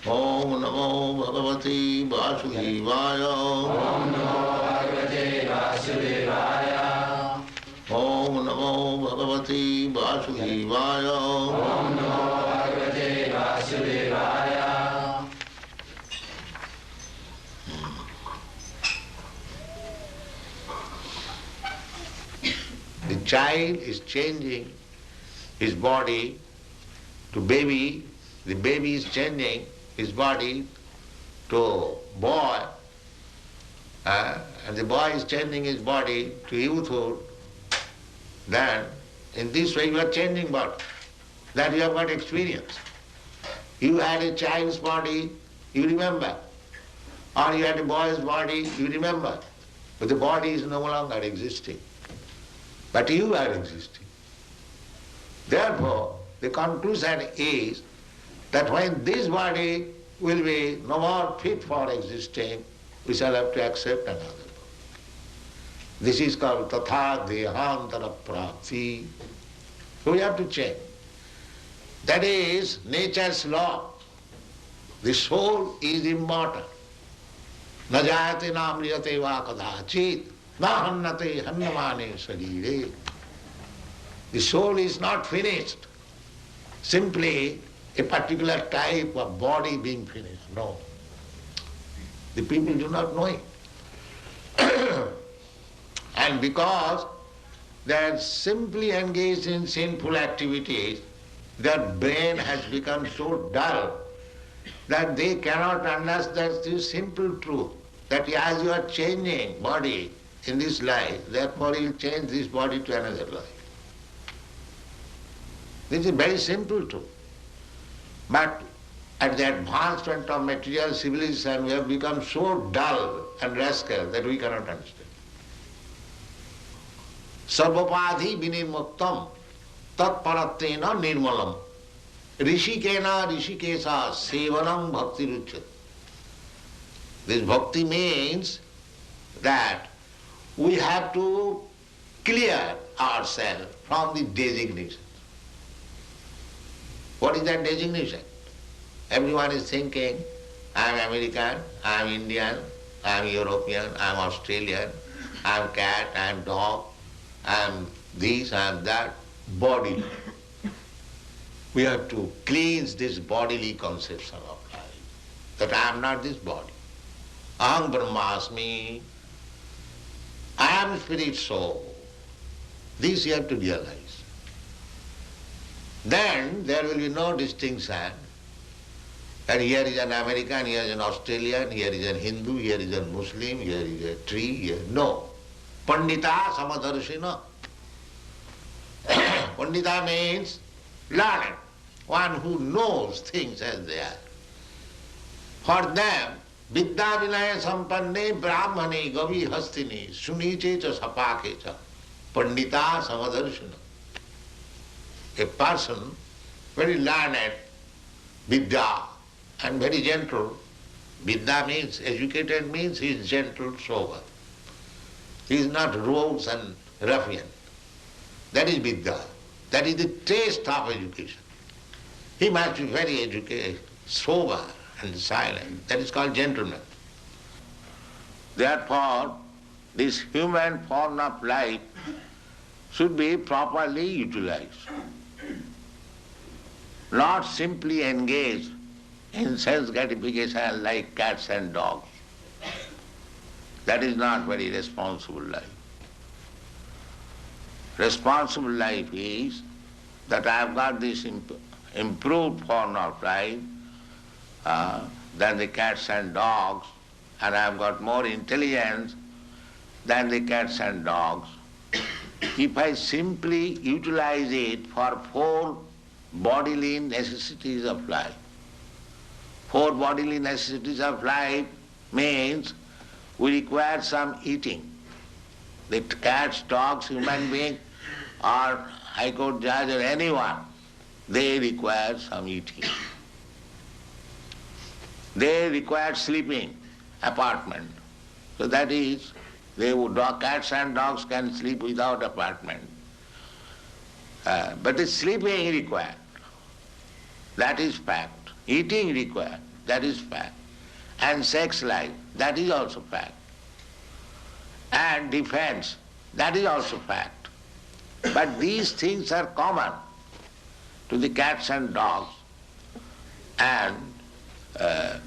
Om Namo Bhagavate Vasudevaya. Om Namo Bhagavate Vasudevaya. Om Namo Bhagavate Vasudevaya. Om Namo Bhagavate Vasudevaya. The child is changing his body to baby, the baby is changing his body to boy, and the boy is changing his body to youthhood. Then, in this way you are changing body. That you have got experience. You had a child's body, you remember. Or you had a boy's body, you remember. But the body is no longer existing. But you are existing. Therefore, the conclusion is that when this body will be no more fit for existing, we shall have to accept another body. This is called tatha dehantara prapti. So we have to change. That is nature's law. The soul is immortal. Na jayate na amriyate va kadachit, na hannate hannamane sarire. The soul is not finished. Simply a particular type of body being finished. No. The people do not know it. And because they are simply engaged in sinful activities, their brain has become so dull that they cannot understand this simple truth, that as you are changing body in this life, therefore you will change this body to another life. This is very simple truth. But at the advancement of material civilization, we have become so dull and rascal that we cannot understand. Sarvapadhi vinirmuktam tat parattena nirmalam rishikena rishikesa sevanam bhakti ruchyate. This bhakti means that we have to clear ourselves from the designation. What is that designation? Everyone is thinking, I am American, I am Indian, I am European, I am Australian, I am cat, I am dog, I am this, I am that, body. We have to cleanse this bodily conception of life, that I am not this body. Aham Brahmasmi, I am spirit soul. This you have to realize. Then there will be no distinction that here is an American, here is an Australian, here is a Hindu, here is a Muslim, here is a tree, here. No. Pandita samadarshina. Pandita means learned, one who knows things as they are. For them, vidya vinaya sampanne brahmane gavi hastini suniche cha sapake cha pandita samadarshina. A person very learned, vidya, and very gentle. Vidya means, educated means he is gentle, sober. He is not rogues and ruffian. That is vidya. That is the taste of education. He must be very educated, sober and silent. That is called gentleman. Therefore, this human form of life should be properly utilized. Not simply engaged in sense gratification like cats and dogs. That is not very responsible life. Responsible life is that I have got this improved form of life than the cats and dogs, and I have got more intelligence than the cats and dogs. If I simply utilize it for 4 bodily necessities of life, 4 bodily necessities of life means we require some eating. The cats, dogs, human being, or High Court judge or anyone, they require some eating. They require sleeping, apartment. So that is, cats and dogs can sleep without apartment. But the sleeping required. That is fact. Eating required. that is fact. And sex life, that is also fact. And defense, that is also fact. But these things are common to the cats and dogs and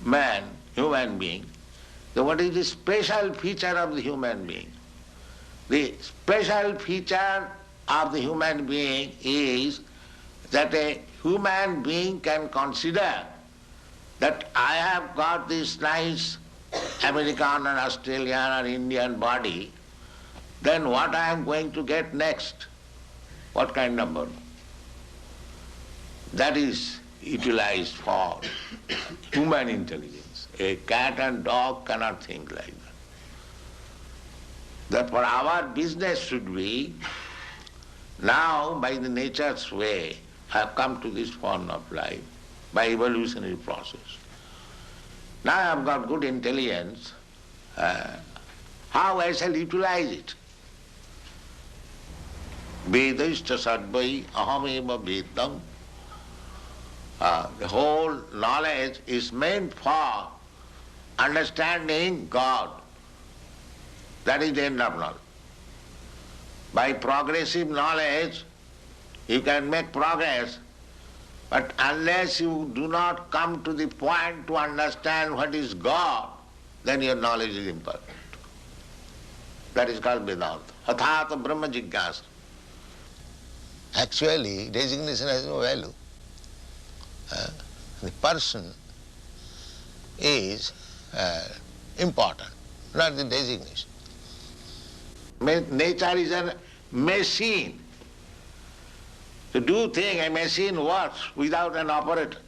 man, human being. So what is the special feature of the human being? The special feature of the human being is that a human being can consider that I have got this nice American and Australian or Indian body, then what I am going to get next? What kind of body? That is utilized for human intelligence. A cat and dog cannot think like that. Therefore our business should be, now by the nature's way, I have come to this form of life, by evolutionary process. Now I have got good intelligence, how I shall utilize it? Vedascha sadvai ahameva vedam. The whole knowledge is meant for understanding God. That is the end of knowledge. By progressive knowledge, you can make progress, but unless you do not come to the point to understand what is God, then your knowledge is imperfect. That is called Vedanta. Athata Brahma Jigyasa. Actually, designation has no value. The person is important, not the designation. Nature is a machine. To do thing, a machine works without an operator.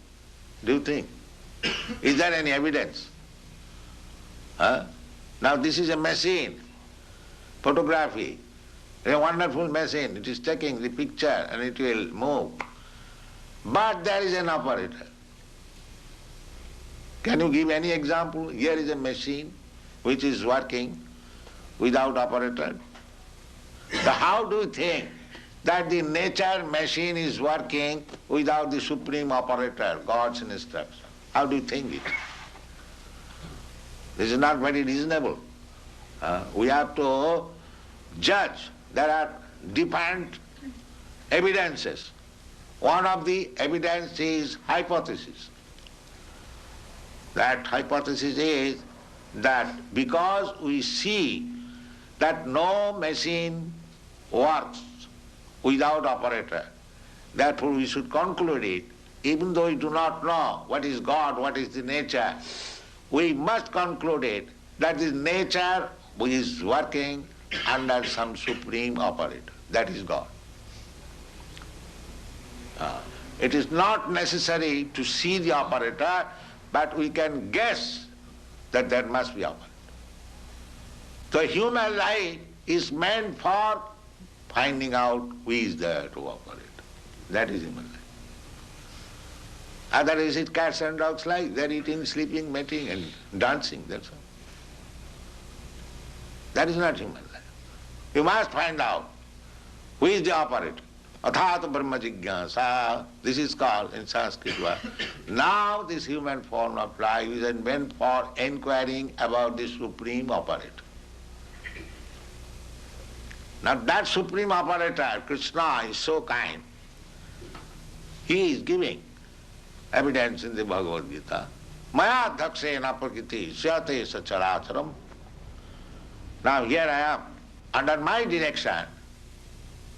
Do you think? Is there any evidence? Now this is a machine, photography. A wonderful machine. It is taking the picture and it will move. But there is an operator. Can you give any example? Here is a machine which is working without operator. So how do you think that the nature machine is working without the supreme operator, God's instruction? How do you think it? This is not very reasonable. We have to judge. There are different evidences. One of the evidence is hypothesis. That hypothesis is that because we see that no machine works without operator, therefore we should conclude it, even though we do not know what is God, what is the nature, we must conclude it that this nature is working under some supreme operator, that is God. It is not necessary to see the operator, but we can guess that there must be operator. So human life is meant for finding out who is there to operate. That is human life. Otherwise it's cats and dogs life. They're eating, sleeping, mating and dancing, that's all. That is not human life. You must find out who is the operator. Athata Brahma Jigyasa, this is called in Sanskrit word. Now this human form of life is meant for inquiring about the supreme operator. Now that supreme operator, Krishna, is so kind. He is giving evidence in the Bhagavad Gita. Maya dhakshena prakriti syate sacharacharam. Now here I am. Under my direction,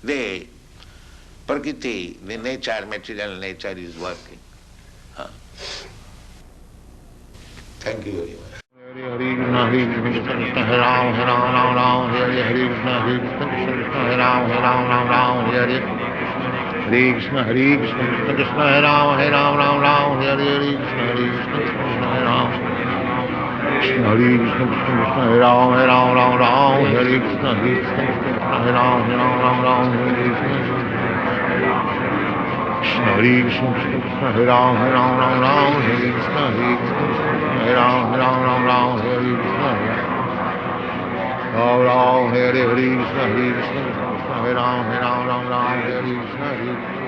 the Prakriti, the nature, material nature is working. Thank you very much. Hare Krishna, Hare Krishna, Krishna Hare Ram, Hare Ram, Ram Ram, Hare Hare Krishna, Hare Krishna, Krishna Hare Ram, Hare Ram, Ram Ram, Hare Hare Krishna, Hare Krishna, Krishna Hare Ram, Hare Ram, Ram Ram, Hare Hare Krishna, Hare Krishna, Krishna Hare Ram. Krishna Hare Krishna, Krishna Hare Ram, Hare Ram, Ram Ram, Hare Krishna, Krishna Hare Ram, Hare Ram, Ram Ram, Hare Krishna. Krishna Hare Krishna, Krishna Hare Ram, Hare Ram, Ram Ram, Hare Krishna, Krishna Hare Ram, Hare Ram, Ram Ram, Hare Krishna. Ram Ram, Hare Hare Krishna, Krishna Hare Ram, Hare Ram, Ram Ram, Hare Krishna.